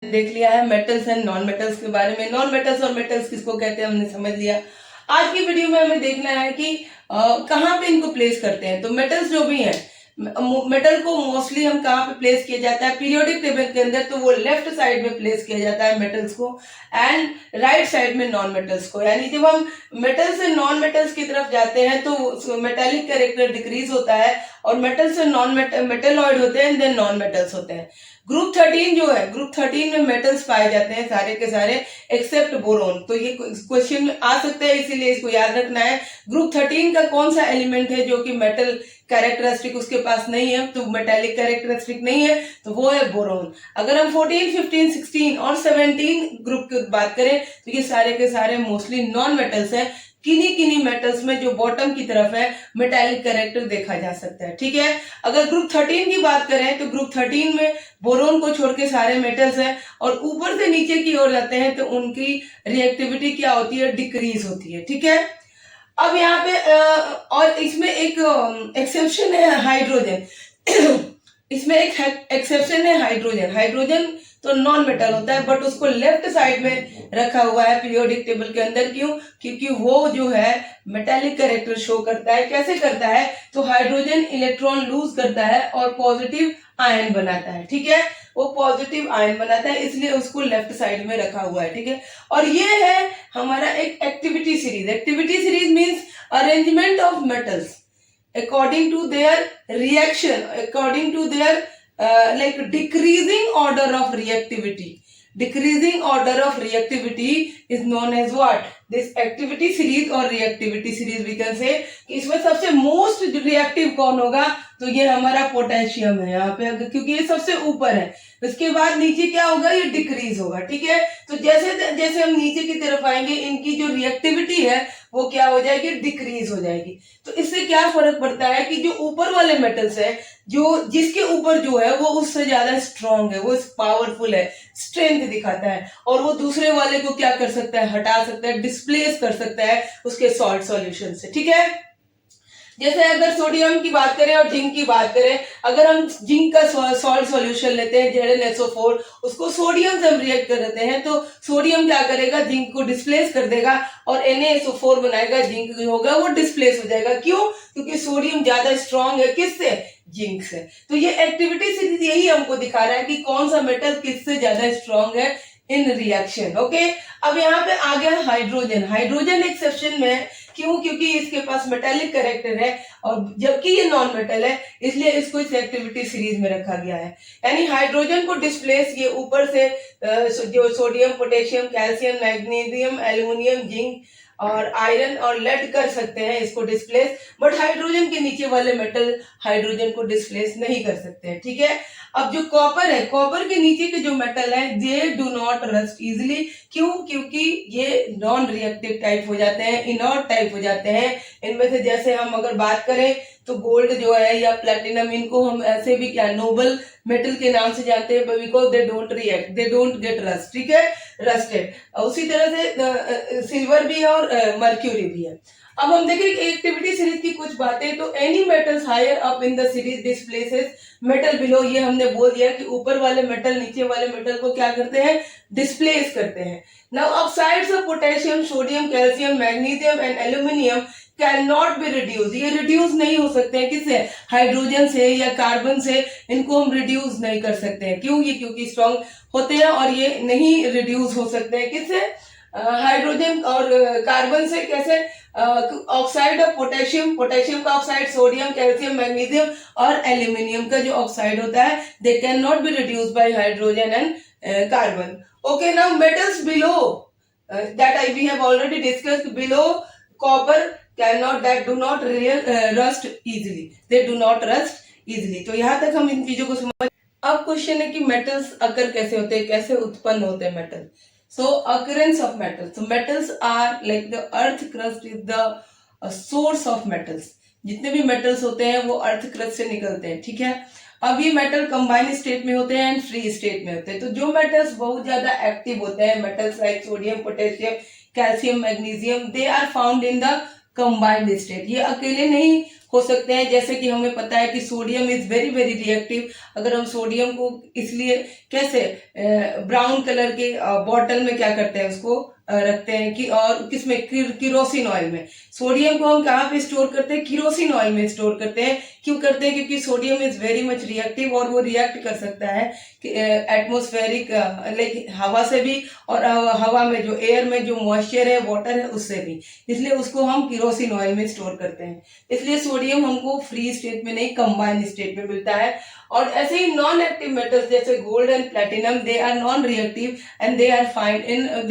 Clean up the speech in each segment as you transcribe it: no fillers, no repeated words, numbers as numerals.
देख लिया है मेटल्स एंड नॉन मेटल्स के बारे में। नॉन मेटल्स और मेटल्स किसको कहते हैं हमने समझ लिया। आज की वीडियो में हमें देखना है कि कहाँ पे इनको प्लेस करते हैं। तो मेटल्स जो भी हैं, मेटल को मोस्टली हम कहाँ पे प्लेस किया जाता है पीरियोडिक टेबल के अंदर, तो वो लेफ्ट साइड में प्लेस किया जाता है मेटल्स को, एंड राइट साइड में नॉन मेटल्स को। यानी जब हम मेटल से नॉन मेटल्स की तरफ जाते हैं तो मेटेलिक कैरेक्टर डिक्रीज होता है, और मेटल से नॉन मेटलॉइड होते हैं, देन नॉन मेटल्स होते हैं। ग्रुप 13 जो है, ग्रुप 13 में मेटल्स पाए जाते हैं सारे के सारे एक्सेप्ट बोरोन। तो ये क्वेश्चन आ सकता है, इसीलिए इसको याद रखना है। ग्रुप 13 का कौन सा एलिमेंट है जो कि मेटल कैरेक्टरिस्टिक उसके पास नहीं है, तो मेटेलिक कैरेक्टरिस्टिक नहीं है, तो वो है बोरोन। अगर हम 14, 15, 16 और 17 ग्रुप की बात करें तो ये सारे के सारे मोस्टली नॉन मेटल्स हैं। किन्हीं किन्हीं मेटल्स में जो बॉटम की तरफ है मेटेलिक कैरेक्टर देखा जा सकता है। ठीक है, अगर ग्रुप 13 की बात करें तो ग्रुप 13 में बोरोन को छोड़ के सारे मेटल्स हैं, और ऊपर से नीचे की ओर जाते हैं तो उनकी रिएक्टिविटी क्या होती है, डिक्रीज होती है। ठीक है, अब यहाँ पे और इसमें एक एक्सेप्शन है हाइड्रोजन। इसमें एक एक्सेप्शन है हाइड्रोजन। हाइड्रोजन तो नॉन मेटल होता है, बट उसको लेफ्ट साइड में रखा हुआ है पीरियोडिक टेबल के अंदर। क्यों? क्योंकि वो जो है मेटेलिक कैरेक्टर शो करता है। कैसे करता है? तो हाइड्रोजन इलेक्ट्रॉन लूज करता है और पॉजिटिव आयन बनाता है। ठीक है, वो पॉजिटिव आयन बनाता है, इसलिए उसको लेफ्ट साइड में रखा हुआ है। ठीक है, और ये है हमारा एक activity series. Activity series means arrangement of metals according to their reaction, according to their like decreasing order of reactivity. Decreasing order of reactivity is known as what? This activity series or reactivity series we can say। इसमें सबसे most reactive कौन होगा? तो ये हमारा potassium है यहाँ पे, क्योंकि ये सबसे ऊपर है। इसके बाद नीचे क्या होगा? ये डिक्रीज होगा। ठीक है, तो जैसे जैसे हम नीचे की तरफ आएंगे इनकी जो रिएक्टिविटी है वो क्या हो जाएगी? डिक्रीज हो जाएगी। तो इससे क्या फर्क पड़ता है कि जो ऊपर वाले मेटल्स है, जो जिसके ऊपर जो है वो उससे ज्यादा स्ट्रांग है, वो पावरफुल है, स्ट्रेंथ दिखाता है, और वो दूसरे वाले को क्या कर सकता है? हटा सकता है, डिस्प्लेस कर सकता है उसके सॉल्ट सॉल्यूशन से। ठीक है, जैसे अगर सोडियम की बात करें और जिंक की बात करें, अगर हम जिंक का सॉल्ट सॉल्यूशन लेते हैं ZnSO4, उसको सोडियम से हम रिएक्ट करते हैं तो सोडियम क्या करेगा? जिंक को डिस्प्लेस कर देगा और NaSO4 बनाएगा। जिंक जो होगा वो डिस्प्लेस हो जाएगा। क्यों? क्योंकि सोडियम ज्यादा स्ट्रांग है किससे? जिंक से। तो ये एक्टिविटी सीरीज यही हमको दिखा रहा है कि कौन सा मेटल किससे ज्यादा स्ट्रांग है इन रिएक्शन। ओके, अब यहाँ पे आ गया हाइड्रोजन। हाइड्रोजन एक्सेप्शन में है। क्यों? क्योंकि इसके पास मेटेलिक कैरेक्टर है, और जबकि ये नॉन मेटल है, इसलिए इसको इस एक्टिविटी सीरीज में रखा गया है। यानी हाइड्रोजन को डिस्प्लेस ये ऊपर से जो sodium, potassium, calcium, magnesium, aluminium, zinc और आयरन और लेड कर सकते हैं इसको डिस्प्लेस, बट हाइड्रोजन के नीचे वाले मेटल हाइड्रोजन को डिस्प्लेस नहीं कर सकते हैं। ठीक है, अब जो कॉपर है, कॉपर के नीचे के जो मेटल है दे डू नॉट रस्ट इजिली। क्यों? क्योंकि ये नॉन रिएक्टिव टाइप हो जाते हैं, इनॉर्ट टाइप हो जाते हैं। इनमें से जैसे हम अगर बात करें तो गोल्ड जो है या प्लेटिनम, इनको हम ऐसे भी क्या नोबल मेटल के नाम से जानते हैं, because they don't react, they don't get rust. ठीक है, रस्टेड। उसी तरह से सिल्वर भी है और मर्क्यूरी भी है। अब हम देखें एक्टिविटी सीरीज की कुछ बातें। तो any metals higher up in the series displaces metal below. ये हमने बोल दिया कि ऊपर वाले मेटल नीचे वाले मेटल को क्या करते हैं? डिस्प्लेस करते हैं। Now oxides of potassium, sodium, calcium, magnesium and aluminium can not be reduce. ये रिड्यूस नहीं हो सकते हैं किससे? हाइड्रोजन से या कार्बन से। इनको हम रिड्यूस नहीं कर सकते हैं। क्यों? ये क्योंकि स्ट्रॉन्ग होते हैं, और ये नहीं रिड्यूस हो सकते हैं किससे? हाइड्रोजन और कार्बन से। कैसे? ऑक्साइड ऑफ पोटेशियम, पोटेशियम का ऑक्साइड, सोडियम, कैल्शियम, मैग्नीशियम और एल्यूमिनियम का जो ऑक्साइड होता है, they can not be reduce by hydrogen and carbon. Okay, now metals below that we have already discussed, below copper can that do not rust easily, they do not rust easily. तो यहाँ तक हम इन चीजों को समझ। अब question है कि मेटल्स अकर कैसे होते हैं, कैसे उत्पन्न होते हैं metal. So occurrence of metals. So metals are like the earth crust is the source of metals. जितने भी मेटल्स होते हैं वो अर्थ क्रस्ट से निकलते हैं। ठीक है, अब ये मेटल कंबाइंड स्टेट में होते हैं एंड फ्री स्टेट में होते हैं। तो जो मेटल्स बहुत ज्यादा एक्टिव होते हैं, metals like sodium, potassium, calcium, magnesium, they are found in the combined state. ये अकेले नहीं हो सकते हैं। जैसे कि हमें पता है कि sodium is very very reactive. अगर हम सोडियम को इसलिए कैसे ब्राउन कलर के बॉटल में क्या करते हैं, उसको रखते हैं कि, और किसमें, किरोसिन ऑयल में। सोडियम को हम कहाँ पे स्टोर करते हैं? किरोसिन ऑयल में स्टोर करते हैं। क्यों करते हैं? क्योंकि sodium is very much reactive और वो रिएक्ट कर सकता है एटमोस्फेरिक लाइक हवा से भी, और हवा में जो एयर में जो मॉइस्चर है, वाटर है, उससे भी। इसलिए उसको हम किरोसिन ऑयल में स्टोर करते हैं। इसलिए सोडियम हमको फ्री स्टेट में नहीं, कंबाइंड स्टेट में मिलता है। और ऐसे ही नॉन एक्टिव मेटल्स जैसे gold and platinum, they are non reactive and they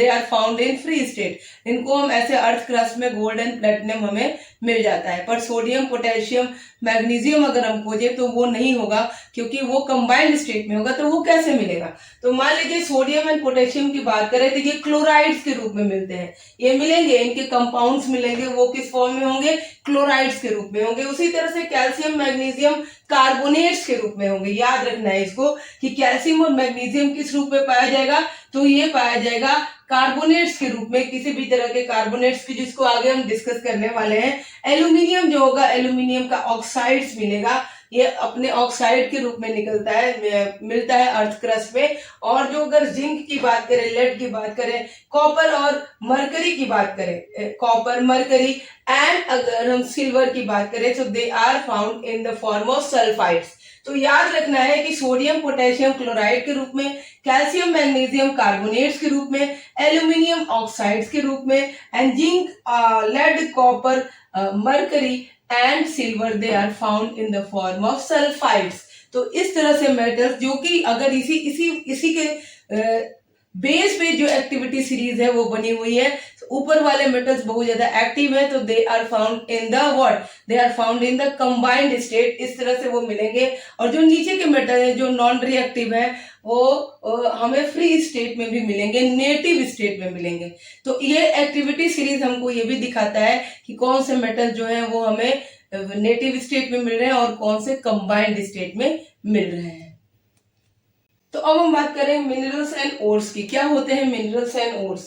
are found in free state. इनको हम ऐसे अर्थ क्रस्ट में गोल्ड एंड प्लेटिनम हमें मिल जाता है। पर सोडियम, पोटेशियम, मैग्नीशियम अगर हम खोजें तो वो नहीं होगा, क्योंकि वो कंबाइंड स्टेट में होगा। तो वो कैसे मिलेगा? तो मान लीजिए सोडियम एंड पोटेशियम की बात करें तो ये क्लोराइड्स के रूप में मिलते हैं। ये मिलेंगे, इनके कंपाउंड्स मिलेंगे, वो किस फॉर्म में होंगे? क्लोराइड्स के रूप में होंगे। उसी तरह से कैल्शियम, मैग्नीशियम कार्बोनेट्स के रूप में होंगे। याद रखना है इसको कि कैल्शियम और मैग्नीशियम किस रूप में पाया जाएगा? तो ये पाया जाएगा कार्बोनेट्स के रूप में, किसी भी तरह के कार्बोनेट्स की, जिसको आगे हम डिस्कस करने वाले हैं। एल्यूमिनियम जो होगा, एल्यूमिनियम का ऑक्साइड्स मिलेगा। ये अपने ऑक्साइड के रूप में निकलता है, मिलता है अर्थ क्रस्ट में। और जो अगर जिंक की बात करें, लेड की बात करें, कॉपर और मरकरी की बात करें, कॉपर, मरकरी एंड अगर हम सिल्वर की बात करें तो they are found in the form of sulphides. तो याद रखना है कि सोडियम, पोटेशियम क्लोराइड के रूप में, कैल्शियम, मैग्नीशियम कार्बोनेट्स के रूप में, एल्यूमिनियम ऑक्साइड्स के रूप में, and zinc, lead, copper, mercury and silver, they are found in the form of sulphides. तो इस तरह से मेटल्स, जो कि अगर इसी के बेस पे जो एक्टिविटी सीरीज है वो बनी हुई है। ऊपर वाले मेटल्स बहुत ज्यादा एक्टिव है, तो they are found in the what? They are found in the combined state. इस तरह से वो मिलेंगे। और जो नीचे के मेटल है, जो नॉन रिएक्टिव है, वो हमें फ्री स्टेट में भी मिलेंगे, नेटिव स्टेट में मिलेंगे। तो ये एक्टिविटी सीरीज हमको ये भी दिखाता है कि कौन से मेटल जो है वो हमें नेटिव स्टेट में मिल रहे हैं और कौन से कंबाइंड स्टेट में मिल रहे हैं। तो अब हम बात करें मिनरल्स एंड ओर्स की। क्या होते हैं मिनरल्स एंड ओर्स?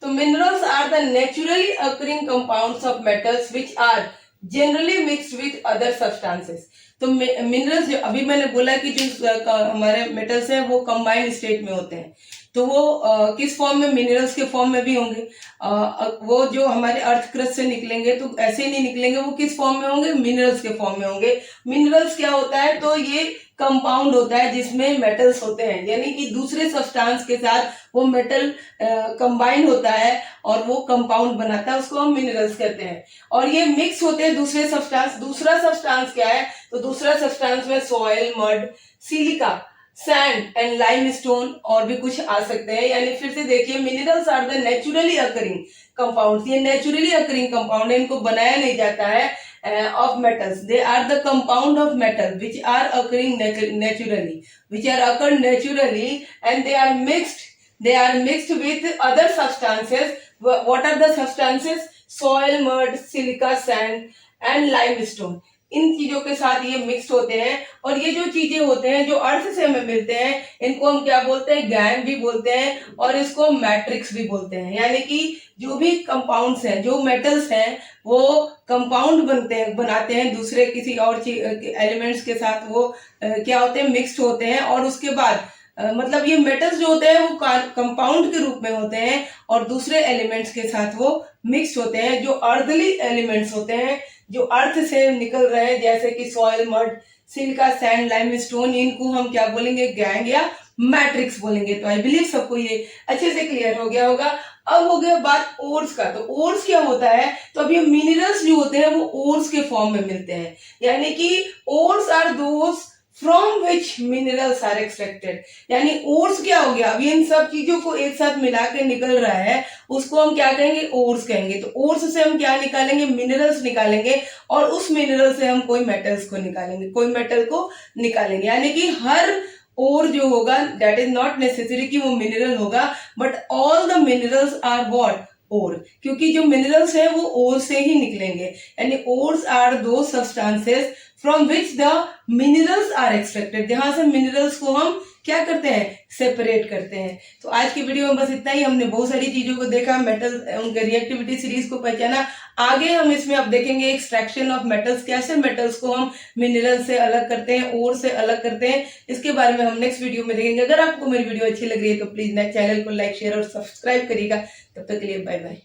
तो minerals are the naturally occurring compounds of metals which are generally mixed with other substances. तो मिनरल्स, जो अभी मैंने बोला कि जो हमारे मेटल्स हैं वो कंबाइंड स्टेट में होते हैं, तो वो किस फॉर्म में? मिनरल्स के फॉर्म में भी होंगे। वो जो हमारे अर्थ क्रस्ट से निकलेंगे तो ऐसे ही नहीं निकलेंगे, वो किस फॉर्म में होंगे? मिनरल्स के फॉर्म में होंगे। मिनरल्स क्या होता है? तो ये कंपाउंड होता है जिसमें मेटल्स होते हैं, यानी कि दूसरे सब्सटेंस के साथ वो मेटल कंबाइन होता है और वो कंपाउंड बनाता है, उसको हम मिनरल्स कहते हैं। और ये मिक्स होते हैं दूसरे सब्सटेंस। दूसरा सब्सटेंस क्या है? तो दूसरा सब्सटेंस में soil, mud, silica, sand and limestone और भी कुछ आ सकते हैं। यानी फिर से देखिए, minerals are the naturally occurring compounds. ये नेचुरली अकरिंग कंपाउंड है, इनको बनाया नहीं जाता है of metals. They are the compound of metal which are occurring naturally, which are occurred naturally, and they are mixed with other substances. What are the substances? Soil, mud, silica, sand and limestone. इन चीजों के साथ ये mix होते हैं। और ये जो चीजें होते हैं जो अर्थ से हमें मिलते हैं, इनको हम क्या बोलते हैं? गैंग भी बोलते हैं और इसको मैट्रिक्स भी बोलते हैं। यानी कि जो भी कंपाउंड्स हैं, जो मेटल्स हैं, वो कंपाउंड बनाते हैं दूसरे किसी और एलिमेंट्स के साथ। वो क्या होते हैं? मिक्स्ड होते हैं। और उसके बाद मतलब ये मेटल्स जो होते हैं वो कंपाउंड के रूप में होते हैं और दूसरे एलिमेंट्स के साथ वो मिक्स्ड होते हैं। जो अर्दली एलिमेंट्स होते हैं, जो अर्थ से निकल रहे हैं, जैसे कि soil, mud, silica, sand, limestone, इनको हम क्या बोलेंगे? गैंग या मैट्रिक्स बोलेंगे। तो आई बिलीव सबको ये अच्छे से क्लियर हो गया होगा। अब हो गया बात ओर्स का। तो ओर्स क्या होता है? तो अभी मिनरल्स जो होते हैं वो ओर्स के फॉर्म में मिलते हैं। यानी कि ores are those from which minerals are extracted. यानी ओर्स क्या हो गया? अभी इन सब चीजों को एक साथ मिला के निकल रहा है, उसको हम क्या कहेंगे? ओर्स कहेंगे। तो ओर्स से हम क्या निकालेंगे? मिनरल्स निकालेंगे और उस मिनरल से हम कोई मेटल्स को निकालेंगे, कोई मेटल को निकालेंगे। यानी कि हर ओर जो होगा, दैट इज नॉट नेसेसरी कि वो मिनरल होगा, but all the minerals are what? Ore. क्योंकि जो मिनरल्स है वो ओर से ही निकलेंगे। यानी ores are those substances from which the minerals are extracted, जहां से मिनरल्स को हम क्या करते हैं? सेपरेट करते हैं। तो आज की वीडियो में बस इतना ही। हमने बहुत सारी चीजों को देखा, मेटल, उनके रिएक्टिविटी सीरीज को पहचाना। आगे हम इसमें अब देखेंगे एक्सट्रैक्शन ऑफ मेटल्स, कैसे मेटल्स को हम मिनरल से अलग करते हैं, ओर से अलग करते हैं, इसके बारे में हम नेक्स्ट वीडियो में देखेंगे। अगर आपको मेरी वीडियो अच्छी लग रही है तो प्लीज चैनल को लाइक शेयर और सब्सक्राइब करिएगा। तब तक के लिए बाय बाय।